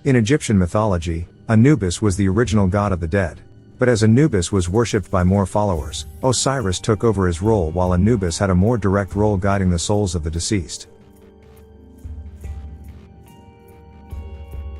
In Egyptian mythology, Anubis was the original god of the dead. But as Anubis was worshipped by more followers, Osiris took over his role while Anubis had a more direct role guiding the souls of the deceased.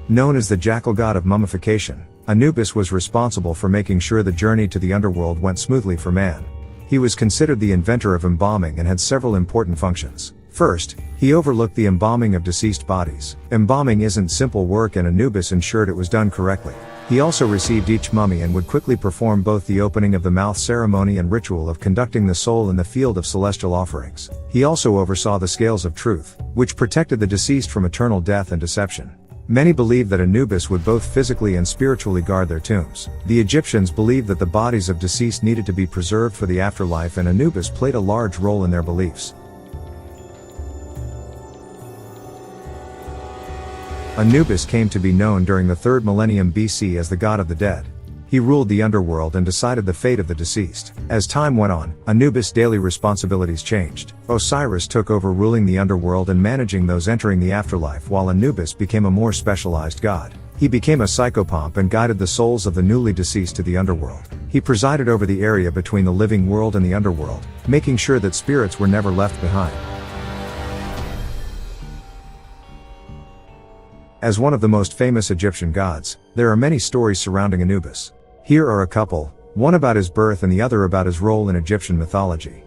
Known as the jackal god of mummification, Anubis was responsible for making sure the journey to the underworld went smoothly for man. He was considered the inventor of embalming and had several important functions. First, he overlooked the embalming of deceased bodies. Embalming isn't simple work and Anubis ensured it was done correctly. He also received each mummy and would quickly perform both the opening of the mouth ceremony and ritual of conducting the soul in the field of celestial offerings. He also oversaw the scales of truth, which protected the deceased from eternal death and deception. Many believed that Anubis would both physically and spiritually guard their tombs. The Egyptians believed that the bodies of deceased needed to be preserved for the afterlife and Anubis played a large role in their beliefs. Anubis came to be known during the 3rd millennium BC as the god of the dead. He ruled the underworld and decided the fate of the deceased. As time went on, Anubis' daily responsibilities changed. Osiris took over ruling the underworld and managing those entering the afterlife while Anubis became a more specialized god. He became a psychopomp and guided the souls of the newly deceased to the underworld. He presided over the area between the living world and the underworld, making sure that spirits were never left behind. As one of the most famous Egyptian gods, there are many stories surrounding Anubis. Here are a couple, one about his birth and the other about his role in Egyptian mythology.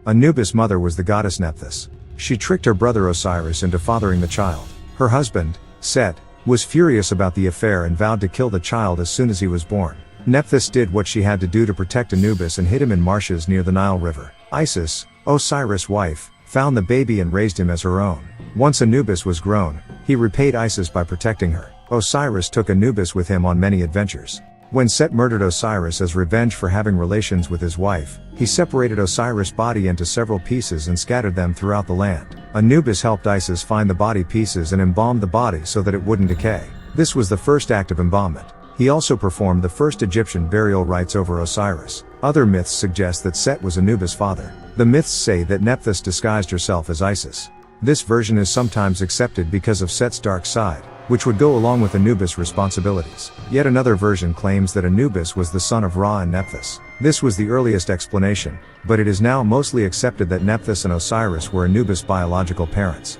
Anubis' mother was the goddess Nephthys. She tricked her brother Osiris into fathering the child. Her husband, Set, was furious about the affair and vowed to kill the child as soon as he was born. Nephthys did what she had to do to protect Anubis and hid him in marshes near the Nile River. Isis, Osiris' wife, found the baby and raised him as her own. Once Anubis was grown, he repaid Isis by protecting her. Osiris took Anubis with him on many adventures. When Set murdered Osiris as revenge for having relations with his wife, he separated Osiris' body into several pieces and scattered them throughout the land. Anubis helped Isis find the body pieces and embalmed the body so that it wouldn't decay. This was the first act of embalmment. He also performed the first Egyptian burial rites over Osiris. Other myths suggest that Set was Anubis' father. The myths say that Nephthys disguised herself as Isis. This version is sometimes accepted because of Set's dark side, which would go along with Anubis' responsibilities. Yet another version claims that Anubis was the son of Ra and Nephthys. This was the earliest explanation, but it is now mostly accepted that Nephthys and Osiris were Anubis' biological parents.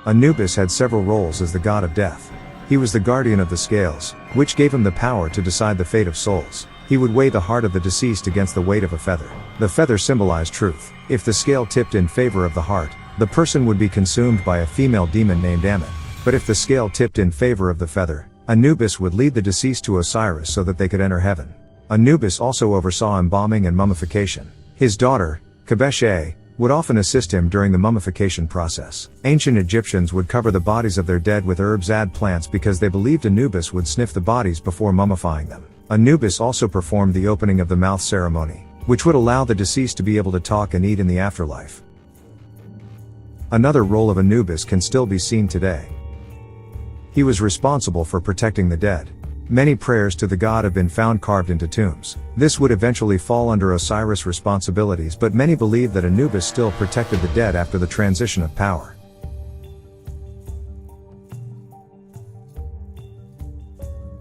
Anubis had several roles as the god of death. He was the guardian of the scales, which gave him the power to decide the fate of souls. He would weigh the heart of the deceased against the weight of a feather. The feather symbolized truth. If the scale tipped in favor of the heart, the person would be consumed by a female demon named Ammon. But if the scale tipped in favor of the feather, Anubis would lead the deceased to Osiris so that they could enter heaven. Anubis also oversaw embalming and mummification. His daughter, Khebeshe, would often assist him during the mummification process. Ancient Egyptians would cover the bodies of their dead with herbs and plants because they believed Anubis would sniff the bodies before mummifying them. Anubis also performed the opening of the mouth ceremony, which would allow the deceased to be able to talk and eat in the afterlife. Another role of Anubis can still be seen today. He was responsible for protecting the dead. Many prayers to the god have been found carved into tombs. This would eventually fall under Osiris' responsibilities, but many believe that Anubis still protected the dead after the transition of power.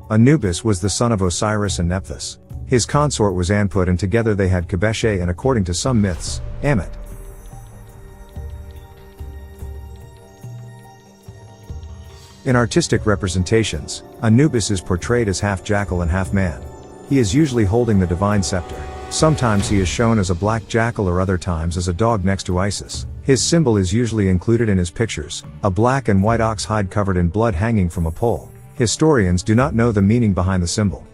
Anubis was the son of Osiris and Nephthys. His consort was Anput and together they had Khebeshe and, according to some myths, Ammit. In artistic representations, Anubis is portrayed as half jackal and half man. He is usually holding the divine scepter. Sometimes he is shown as a black jackal or other times as a dog next to Isis. His symbol is usually included in his pictures, a black and white ox hide covered in blood hanging from a pole. Historians do not know the meaning behind the symbol.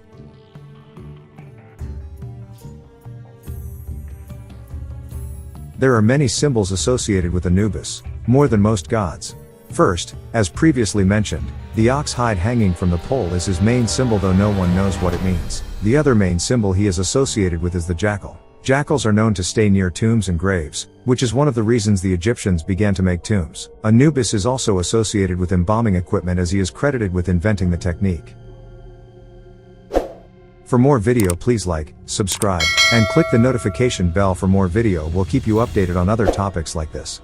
There are many symbols associated with Anubis, more than most gods. First, as previously mentioned, the ox hide hanging from the pole is his main symbol, though no one knows what it means. The other main symbol he is associated with is the jackal. Jackals are known to stay near tombs and graves, which is one of the reasons the Egyptians began to make tombs. Anubis is also associated with embalming equipment as he is credited with inventing the technique. For more video please like, subscribe, and click the notification bell for more video. We'll keep you updated on other topics like this.